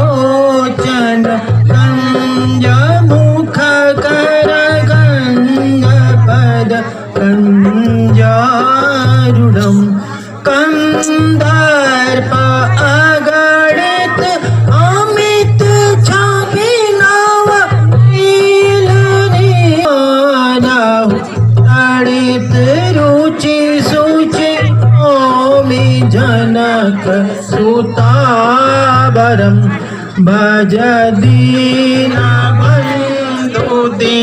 कंजलोचन कंजमुख कर कंजपद कंजारूढ़ं कंदर्प अगणित अमित छविनव नीलनिनादहु तड़ित रुचि सुचि ओमि जनक सुतावरं भज दीनबन्धु दीन।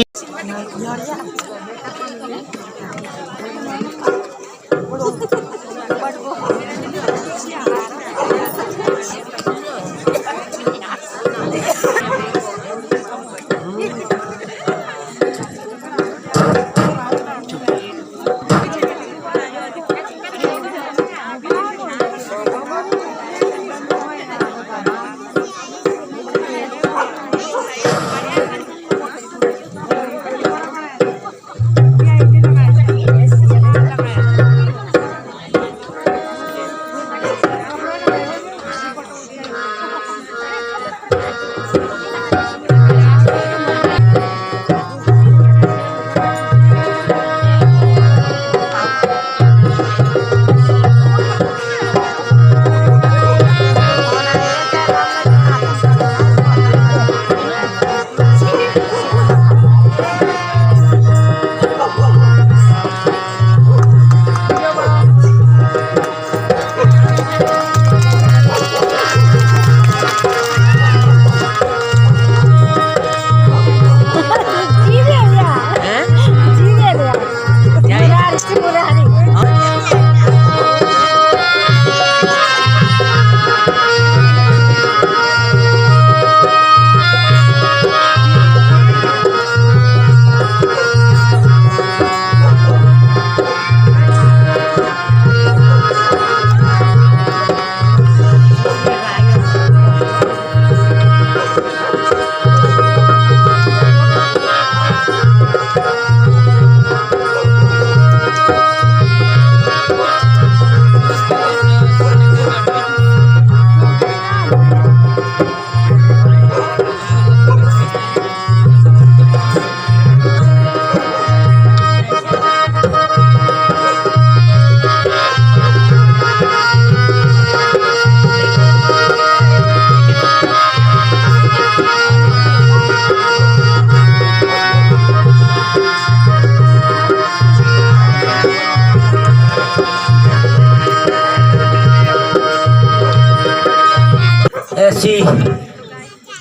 ऐसी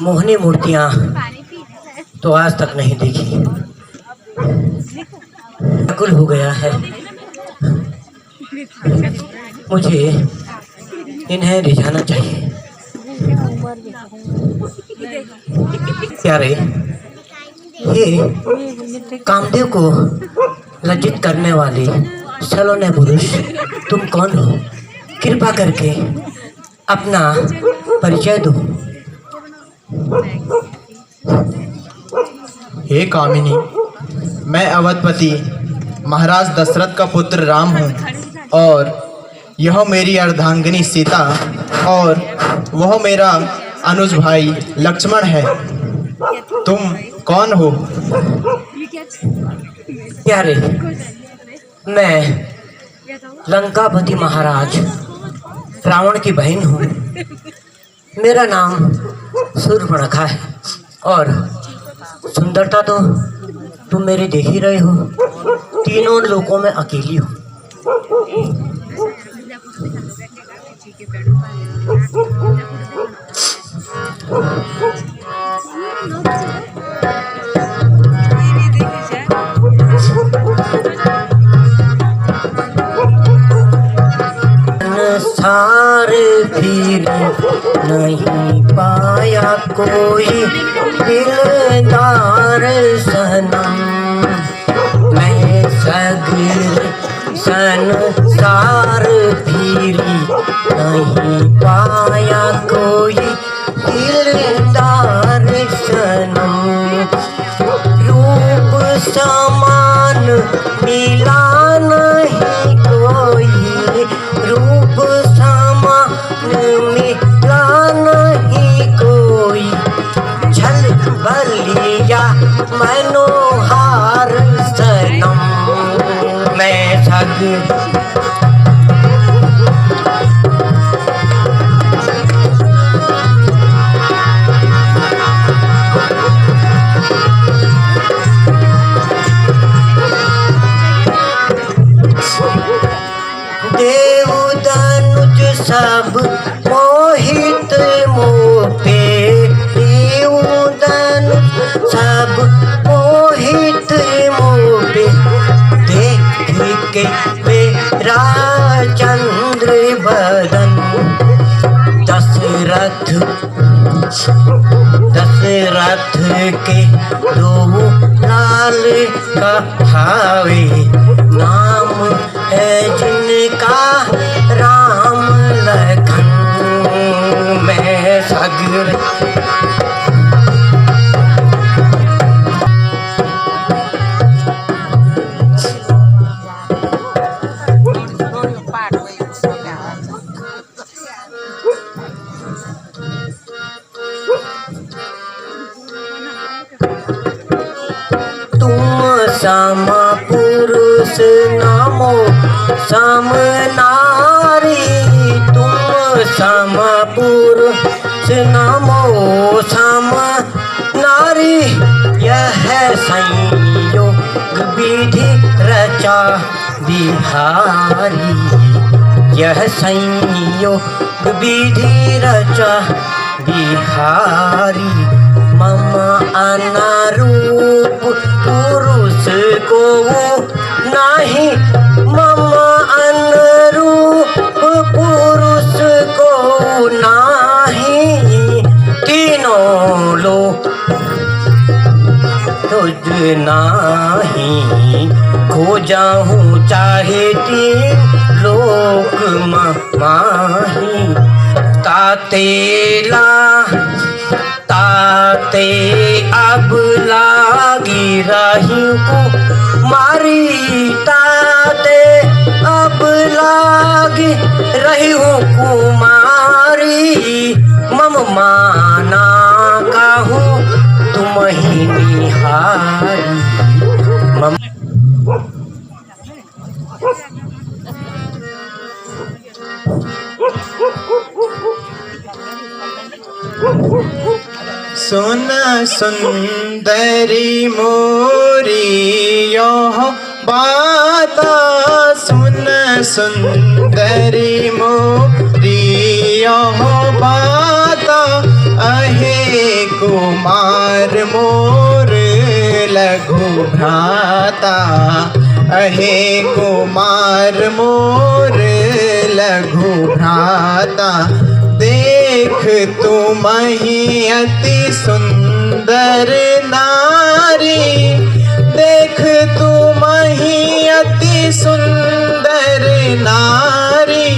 मोहनी मूर्तियां तो आज तक नहीं देखी। व्याकुल हो गया है, मुझे इन्हें रिझाना चाहिए। प्यारे, ये कामदेव को लज्जित करने वाले सलोने पुरुष तुम कौन हो? कृपा करके अपना परिचय दो। हे कामिनी, मैं अवधपति महाराज दशरथ का पुत्र राम हूँ और यह मेरी अर्धांगिनी सीता और वह मेरा अनुज भाई लक्ष्मण है। तुम कौन हो? प्यारे, मैं लंकापति महाराज रावण की बहन हूँ। मेरा नाम शूर्पणखा है और सुंदरता तो तुम मेरे देख ही रहे हो। तीनों लोकों में अकेली हूँ। संसार फिर नहीं पाया कोई दिलदार सनम। मैं सगीर संसार फिर नहीं पाया कोई दिलदार सनम। रूप समा मिला नहीं कोई रूप समान मिला नहीं कोई झल बलिया मनोहार सनम मैं सग सब मोहित मोपे देवदन सब मोहित मोपे देख के मेरा चंद्र बदन दशरथ के दो लाल कहावे नाम है जिनका राम लखन मैं सागर सम पुरुष नमो सम नारी तुम सम पुरुष नमो सम नारी यह संयोग विधि रचा बिहारी यह संयोग विधि रचा बिहारी मम अनुरूप पुरुष को नहीं मम अनुरूप पुरुष को नहीं तीनों लोग तुझ नहीं खोजाहूँ चाहे तीन लोक माही तातेला ताते अब लागी रही को मारी ताते अब लागी रही हूँ कुमारी मम माना कहूँ तुम ही निहारी मम सुन सुंदरी मोरी यो बाता सुन सुंदरी मोरी यो बाता अहे कुमार मोर लघु भ्राता अहे कुमार मोर लघु भ्राता देख तुम ही अति सुंदर नारी देख तुम ही अति सुंदर नारी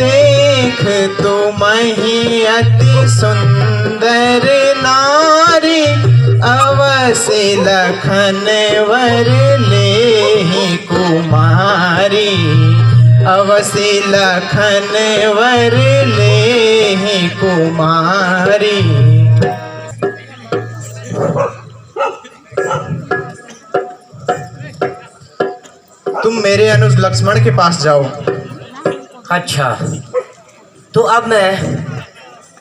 देख तुम ही अति सुंदर नारी अवश्य लखन वर ले कुमारी अवश्य लखन वर ले कुमारी तुम मेरे अनुज लक्ष्मण के पास जाओ। अच्छा तो अब मैं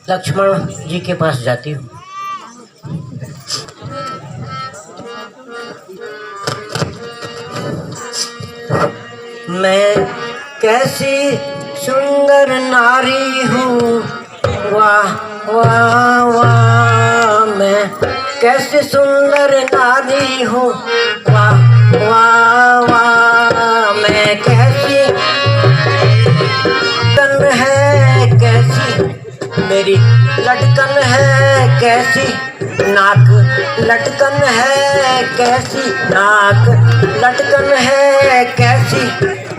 लक्ष्मण जी के पास जाती हूँ। मैं कैसी सुंदर नारी हूँ वाह वाह वाह मैं कैसी सुंदर नारी हूँ वाह वाह वाह मैं कैसी लटकन है कैसी मेरी लटकन है कैसी नाक लटकन है कैसी नाक लटकन है कैसी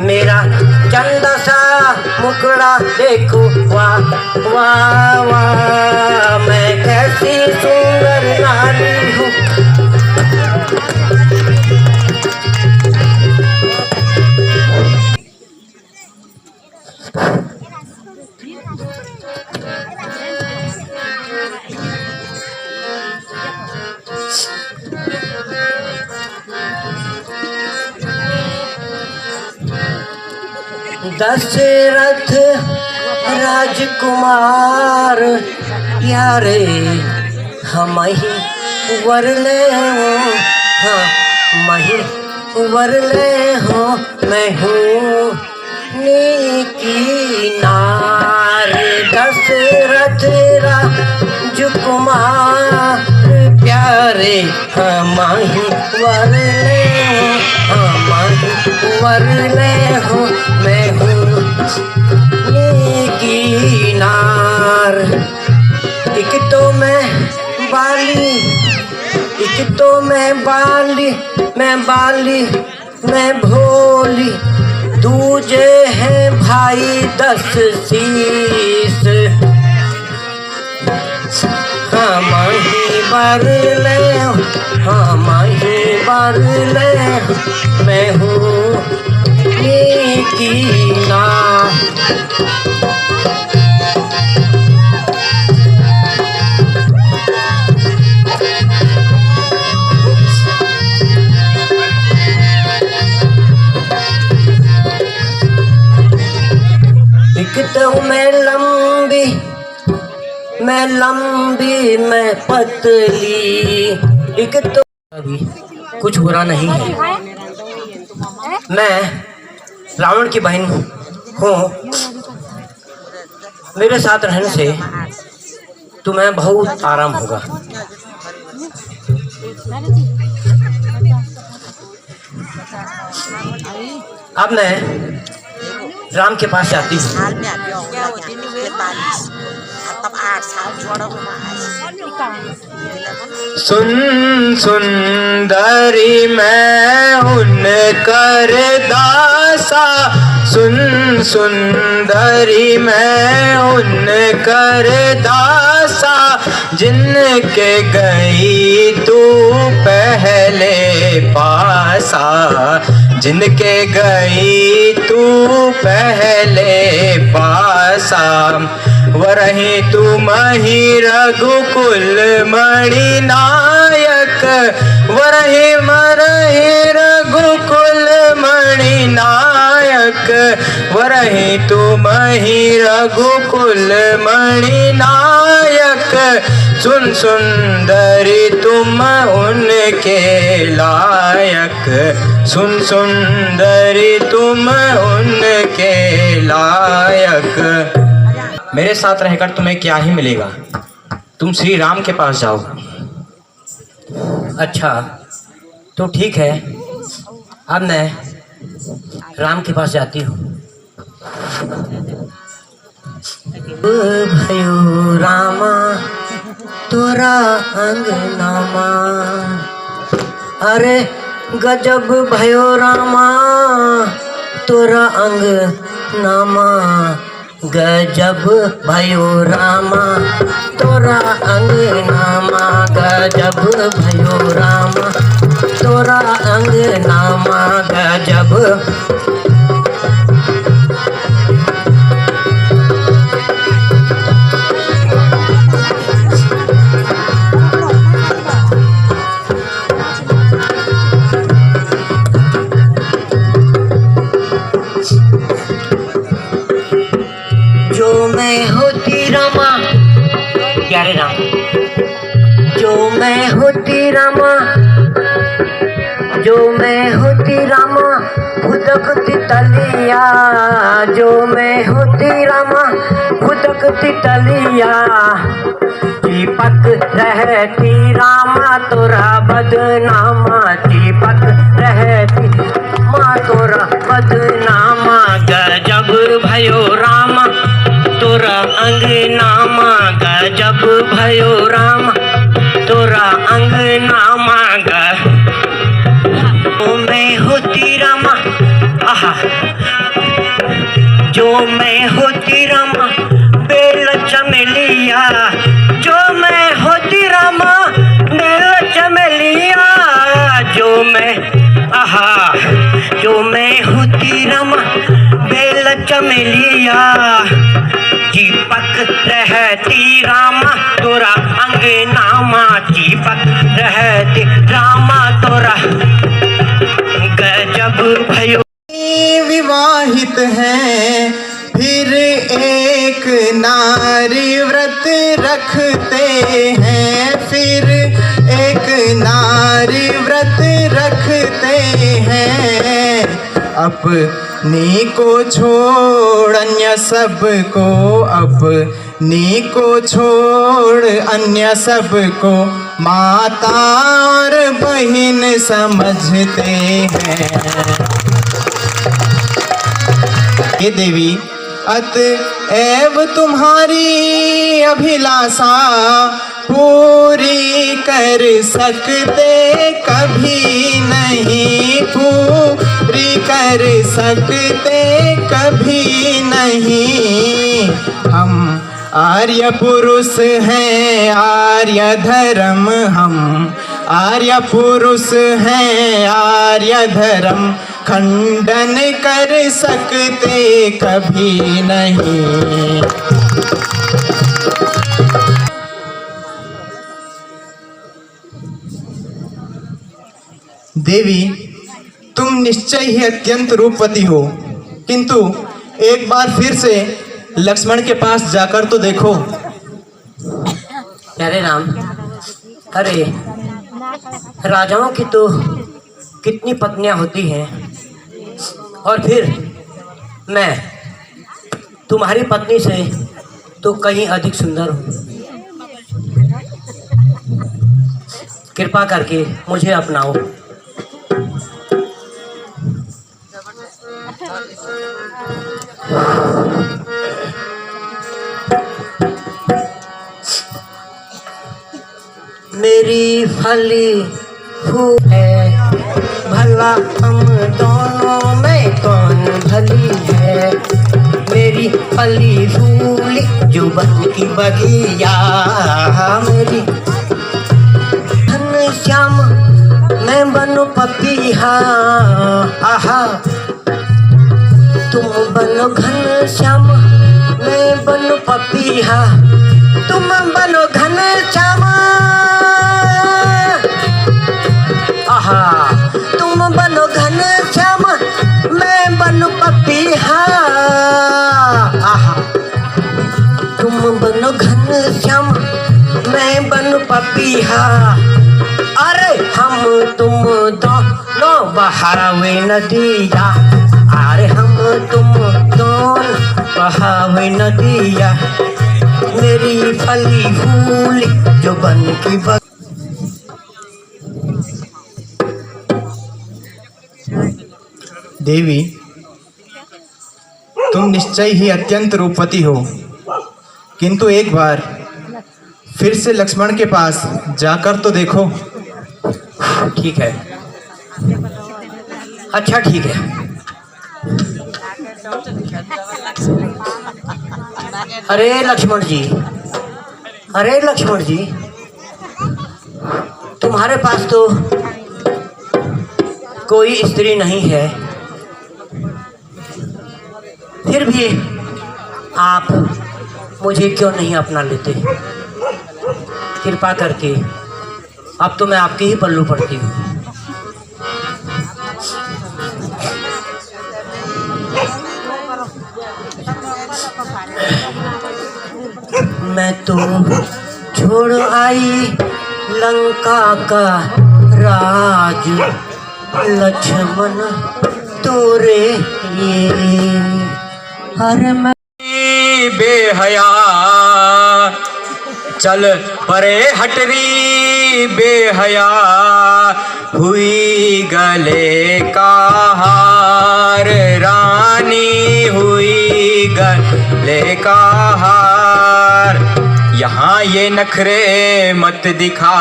मेरा चंदा सा मुखड़ा देखो वाह वाह वाह मैं कैसी सुंदर नारी हूँ। दशरथ राजकुमार यारे हम ही वरले हो, हाँ मही वरले हो, मैं हूँ नेकी नार। दशरथ राजकुमार प्यारे हम ही वरले हो, हम ही वरले हो, मैं हूँ नेकी नार। एक तो मैं बाली, एक तो मैं बाली, मैं भोली, दूजे हैं भाई 10 शीश। हम ही बरले, हम ही बरले, मैं हूँ नेकी नार। एक तो मैं लंबी, मैं पतली, एक तो अभी कुछ बुरा नहीं है। मैं रावण की बहन हूँ, मेरे साथ रहने से तुम्हें बहुत आराम होगा। अब मैं राम के पास जाती हूँ। सुन सुंदरी मैं उनकर दासा, सुन सुंदरी मैं उनकर दासा, जिनके गई तू पहले पासा, जिनके गई तू पहले पासा। वरहि तुम ही रघुकुल मणि नायक, वरहि मरहि रघुकुल मणि नायक, वरहि तुम ही रघुकुल मणि नायक। सुन सुंदरी तुम उनके लायक, सुन सुंदरी तुम उनके लायक। मेरे साथ रहकर तुम्हें क्या ही मिलेगा, तुम श्री राम के पास जाओ। अच्छा तो ठीक है, अब मैं राम के पास जाती हूँ। भयो रामा तोरा अंगनामा, अरे गजब भयो रामा तोरा अंगनामा, गजब भयो रामा तोरा अंगनामा, गजब भयो रामा तोरा अंगनामा, गजब। जो मैं होती रामा प्यारे राम, जो मैं होती रामा, जो मैं होती रामा फुदकती तलिया, जो मैं होती रामा फुदकती तलिया, चिपक रहती रामा तोरा बदनामा, चिपक रहती माँ तोरा बदनामा, गजब भयो रामा तोरा अंगनामा, गजब भयो रामा तोरा अंगनामा। जो मैं होती रामा, आहा, जो मैं होती रामा बेल चमेलिया, जो मैं होती रामा बेल चमेलिया, जो मैं, आहा, जो मैं होती रामा बेल चमेलिया, चिपक रहती रामा तोरा अंगनामा, चिपक रहती रामा तोरा, गजब भयो। विवाहित समझत हैं, फिर एक नारी व्रत रखते हैं, फिर एक नारी व्रत रखते हैं। अपनी को छोड़ अन्य सबको, अपनी को छोड़ अन्य सबको माता और बहन समझते हैं। हे देवी, अतएव तुम्हारी अभिलाषा पूरी कर सकते कभी नहीं, पूरी कर सकते कभी नहीं। हम आर्य पुरुष हैं आर्य धर्म, हम आर्य पुरुष हैं आर्य धर्म, खंडन कर सकते कभी नहीं। देवी, तुम निश्चय ही अत्यंत रूपवती हो, किंतु एक बार फिर से लक्ष्मण के पास जाकर तो देखो। प्यारे राम, अरे राजाओं की तो कितनी पत्नियां होती हैं, और फिर मैं तुम्हारी पत्नी से तो कहीं अधिक सुंदर हूँ। कृपा करके मुझे अपनाओ। मेरी फली फूल है, भला हम दोनों में कौन भली है। मेरी फली फूल जो बन की बगिया, मेरी धन श्याम मैं बनो पपीहा। आहा, तुम बनो घन श्याम मैं बनो पपीहा, तुम बनो घन श्याम। आहा, तुम बनो घन श्याम मैं बनो पपीहा। आहा, तुम बनो घन श्याम मैं बनो पपीहा। अरे हम तुम दोनों बहावे नदिया, अरे हम तुम दोनों बहावे नदिया। मेरी फली फूल जो बन की बग। देवी, तुम निश्चय ही अत्यंत रूपवती हो, किंतु एक बार फिर से लक्ष्मण के पास जाकर तो देखो। ठीक है, अच्छा ठीक है। अरे लक्ष्मण जी, अरे लक्ष्मण जी, तुम्हारे पास तो कोई स्त्री नहीं है, फिर भी आप मुझे क्यों नहीं अपना लेते? कृपा करके, अब तो मैं आपके ही पल्लू पड़ती हूँ। मैं तो छोड़ आई लंका का राज, लक्ष्मण तोरे लिए। अरे मैं बेहया चल परे हटरी बेहया, हुई गले का हार रानी, हुई गले का हार। यहाँ ये नखरे मत दिखा,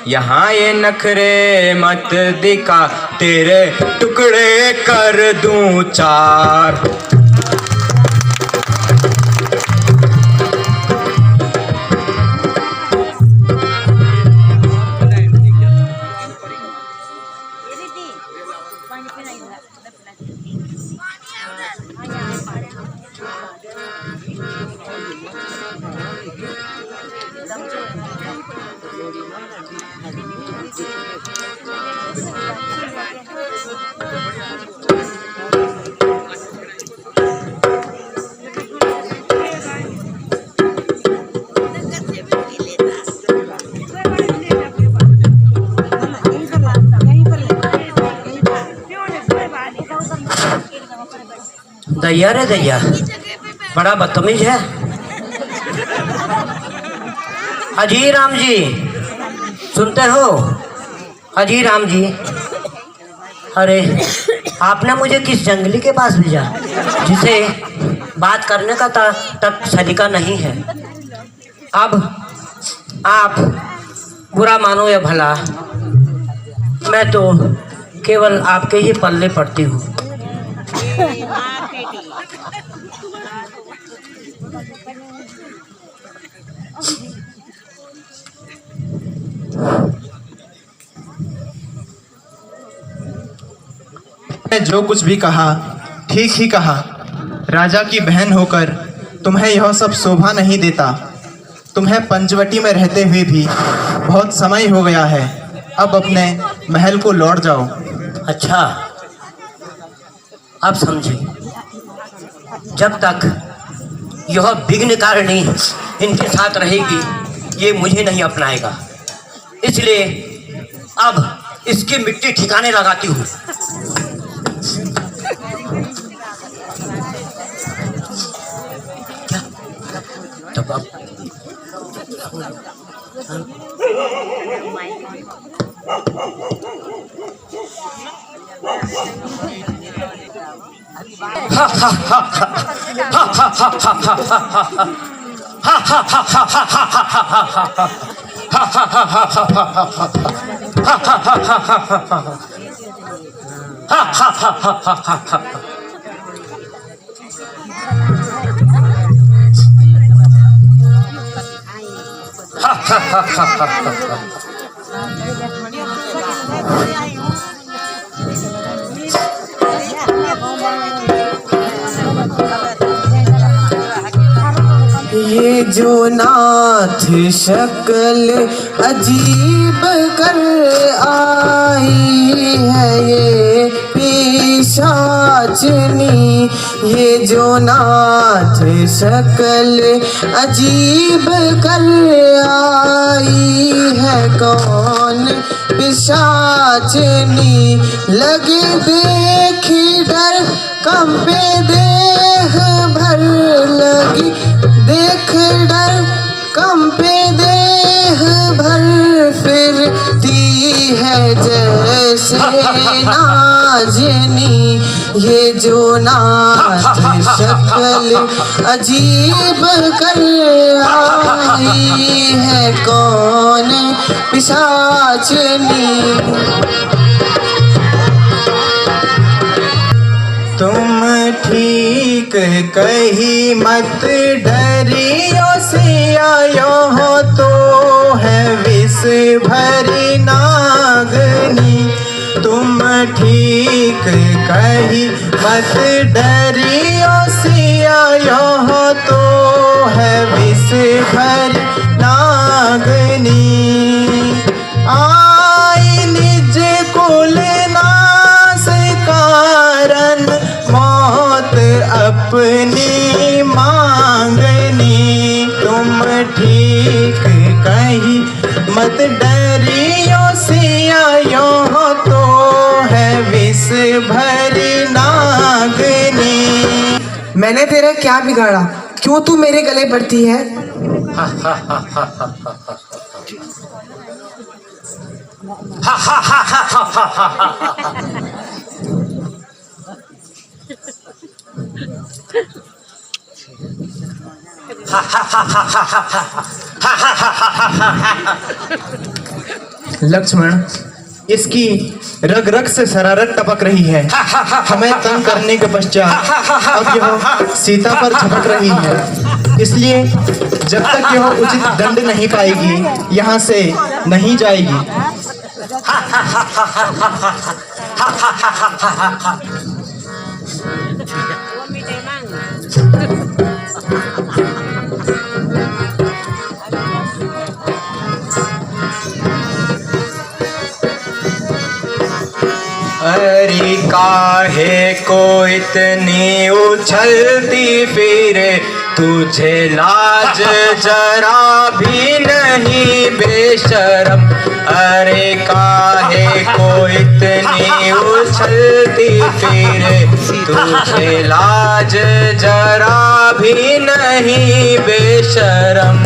यहाँ ये नखरे मत दिखा, तेरे टुकड़े कर दूं चार। दैया रे दैया, बड़ा बदतमीज है। अजी राम जी, सुनते हो? अजी राम जी, अरे आपने मुझे किस जंगली के पास भेजा जिसे बात करने का तक सलीका नहीं है। अब आप बुरा मानो या भला, मैं तो केवल आपके ही पल्ले पड़ती हूँ। मैंने जो कुछ भी कहा ठीक ही कहा। राजा की बहन होकर तुम्हें यह सब शोभा नहीं देता। तुम्हें पंचवटी में रहते हुए भी बहुत समय हो गया है। अब अपने महल को लौट जाओ। अच्छा, अब समझे। जब तक यह विघ्नकारिणी इनके साथ रहेगी, ये मुझे नहीं अपनाएगा। इसलिए अब इसकी मिट्टी ठिकाने लगाती हूँ। क्या? तब अब ये जो नाथ शक्ल अजीब कर आई है, ये पिशाचनी। ये जो नाथ शक्ल अजीब कर आई है, कौन पिशाचनी। लगे देखी डर कंपे देह भर, लगी देख डर कंपे देह भर। फिरती है जैसे नाजनी। ये जो नाथ शक्ल अजीब कर आई है, कौन पिशाचनी। तुम ठीक कही मत डरियो सिया, यो तो है विष भरी नागनी। तुम ठीक कही मत डरियो सिया, यो तो है विष भरी नागनी। आई निज कुल नाश कारण, मौत अपनी मांगनी। तुम ठीक कही मत डरियो सिया, यो तो है विष भरी नागनी। मैंने तेरा क्या बिगाड़ा, क्यों तू मेरे गले पड़ती है? लक्ष्मण, इसकी रग रग से शरारत टपक रही है। हमें तंग करने के पश्चात अब यह सीता पर झपक रही है। इसलिए जब तक यह उचित दंड नहीं पाएगी, यहाँ से नहीं जाएगी। अरे काहे को इतनी उछलती फिरे, तुझे लाज जरा भी नहीं बेशरम। अरे काहे को इतनी उछल उछलती फिरे, तुझे लाज जरा भी नहीं बेशरम।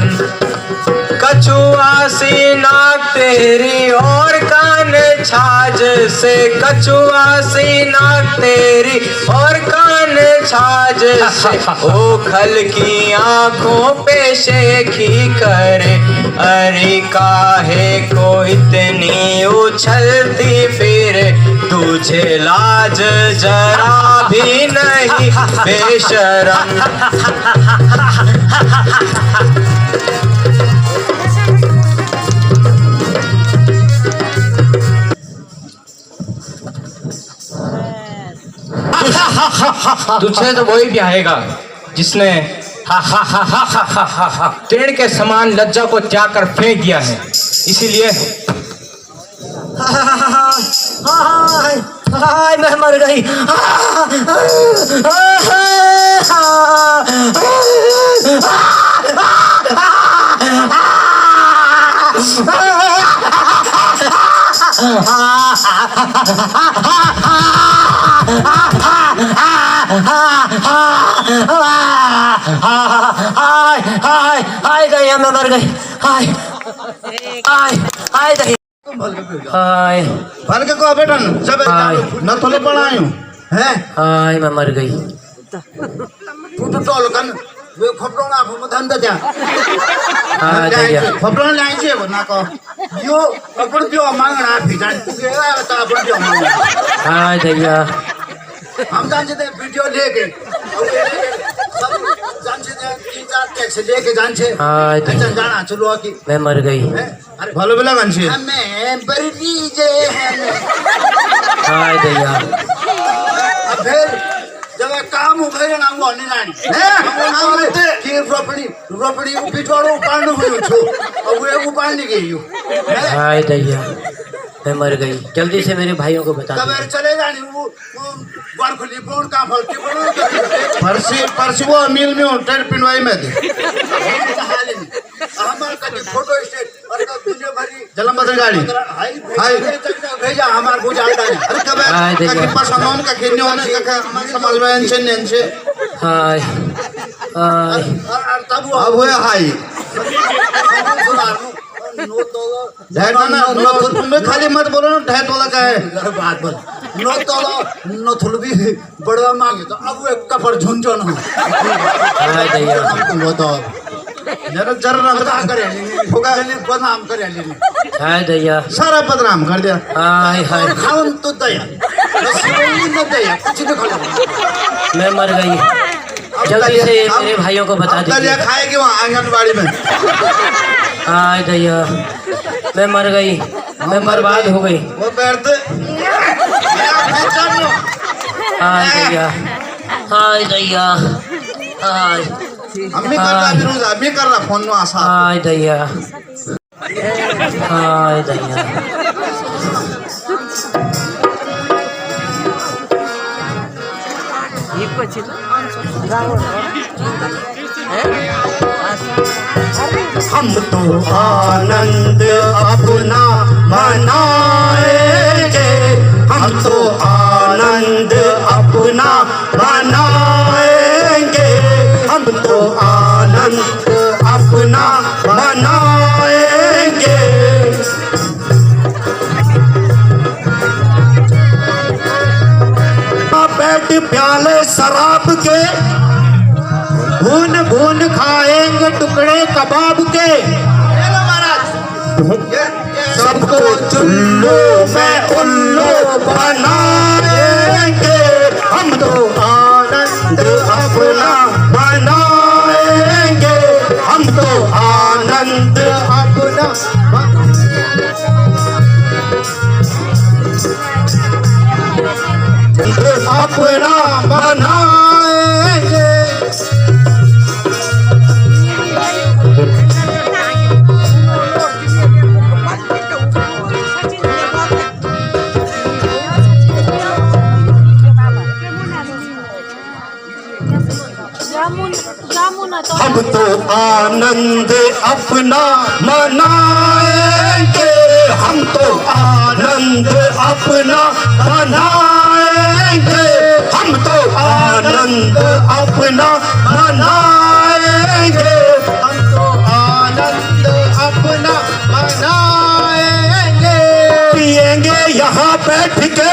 कछुआ सी नाक तेरी और कान छाछ से, कछुआ सी नाक तेरी और कान छाछ से, ओखल की आंखों पे शेखी करे, अरे काहे को इतनी उछलती फिरे, तुझे लाज जरा भी नहीं बेशरम। तुझे तो वही ब्याहेगा जिसने पेड़ के समान लज्जा को त्याग कर फेंक दिया है, इसीलिए हाय मैं मर गई। हाय गई, मैं मर गई। हाय हाय हाय गई। हाय फल को बेटन सब न थोले पढ़ायो हैं। हाय मैं मर गई। तू तो टोल कन वे खपरोना मधन दजा। हाय दैया खपरोना लाई छे ना को यो अपन जो मांगना फिजान तू के ता अपन जो मांगना। हाय दैया हम जान छे वीडियो लेके सब जान छे 3-4 टैक्स लेके जान छे। हाय दैया जाना चलो की मैं मर गई। अरे भलो बेला गन छे हमें बरदी जे है। हाय दैया अब फिर जब काम उभे ना वो नहीं जानी है कि रोपड़ी पिछवाड़ो उपाड़नो हुयो छो अब वो उपाड़ने गई हो। हाय दैया मैं मर गई। जल्दी से मेरे भाइयों को बता तब चले जानी वो वन खुली बोन का फलती बोलो परसी वो मिल में होटल पिनवाई में दे हमार का फोटो स्टेट और का दुनिया भरी जलमबदल गाड़ी हाय भेजा हमार को जालदा है। अरे कब का पास अमाउंट का खेलने होने का समाज में एंशन से हाय हाय तब अब हुए हाय नो तो तुम्हें खाली मत बोलो ना ढह तोला का है बात बोल नो तो नो थोड़ी भी बड़ा मांगे तो अब वो कपड़ झुंझुन हो। हाय दैया तुम बताओ जरा जरा ना बता करे होगा ने बदनाम करे लेने। हाय दैया सारा बदनाम कर दिया। हाय हाय खाऊं तो दया बस न दया कुछ नहीं खा मैं मर गई। जल्दी से मेरे भाइयों को बता दीजिए। खाएगी वहाँ आंगनबाड़ी में। हाय दैया मैं मर गई, मैं बर्बाद हो गई। वो बैठते हाय दैया हाय दैया हाय अम्मी कर रहा फिरोज अम्मी कर रहा फोन में आशा। हाय दैया हाय दैया हम तो आनंद अपना मनाएंगे, हम तो आनंद अपना मनाएंगे, हम तो आनंद अपना मनाएंगे। पेट प्याले शराब के भून भून खाएंगे टुकड़े कबाब के, सबको चुल्लू में उल्लू बनाएंगे, हम तो आनंद अपना बनाएंगे, हम तो आनंद अपना अपना बनाएंगे। हम तो आनंद अपना मनाएंगे, हम तो आनंद अपना मनाएंगे। आनंद अपना मनाएंगे, हम तो आनंद अपना मनाएंगे। पिएंगे यहाँ बैठ के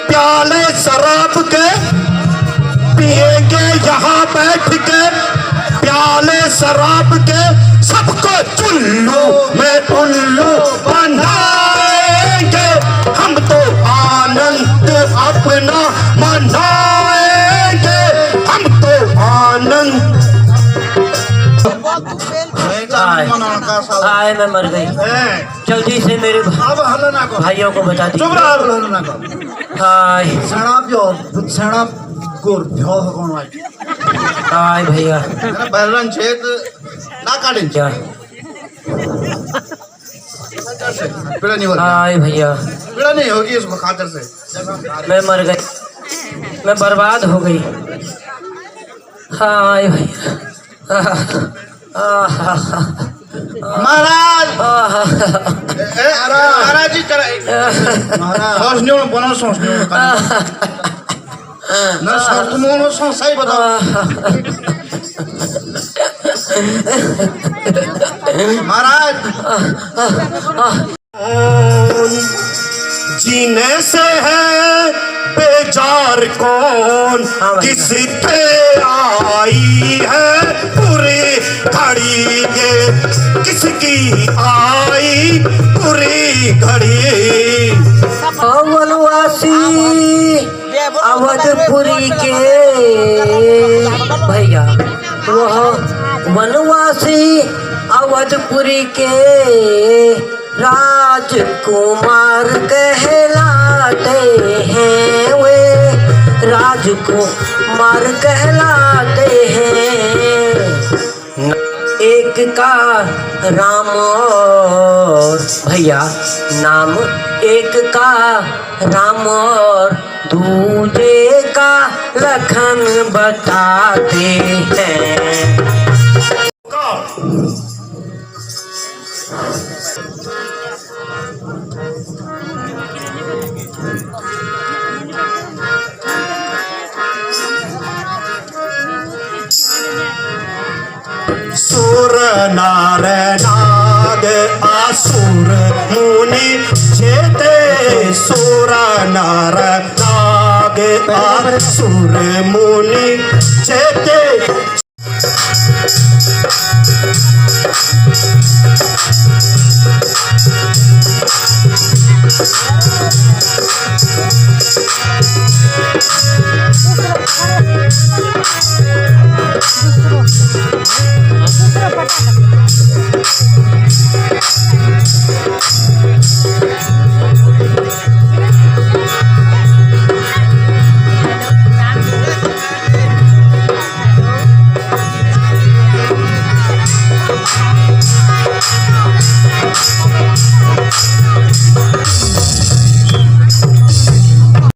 प्याले शराब के, पिएंगे यहाँ बैठ के प्याले शराब के, सबको चुल्लू में उल्लू बनाएंगे, हम तो आनंद अपना मनाएंगे, हम तो आनंद। आए मैं मर गई। जल्दी से मेरे अब हल्ला ना करो, भाइयों को बता दी। चुप रहो, हल्ला ना करो। हाय सेना गोर भ्यो कौन आई हाय भैया बहरन छेद ना काटें क्या पीड़ा नहीं होगी, हाय भैया पीड़ा नहीं होगी इसको खातर से। मैं मर गई, मैं बर्बाद हो गई। हाय भैया महाराज महाराज जी सोचने बनो सोचने न तुम सही बताओ। महाराज जीने से है बेजार कौन, किसके आई है पूरी घड़ी ये, किसकी आई पूरी घड़ी। वनवासी अवधपुरी के भैया, वह वनवासी अवधपुरी के राजकुमार कहलाते हैं, वे राजकुमार कहलाते हैं। एक का राम और भैया नाम, एक का राम और दूजे का लखन बताते हैं। सुर नार नाग आसुर मुनि चेते, सुर नार नाग आसुर मुनि चेते।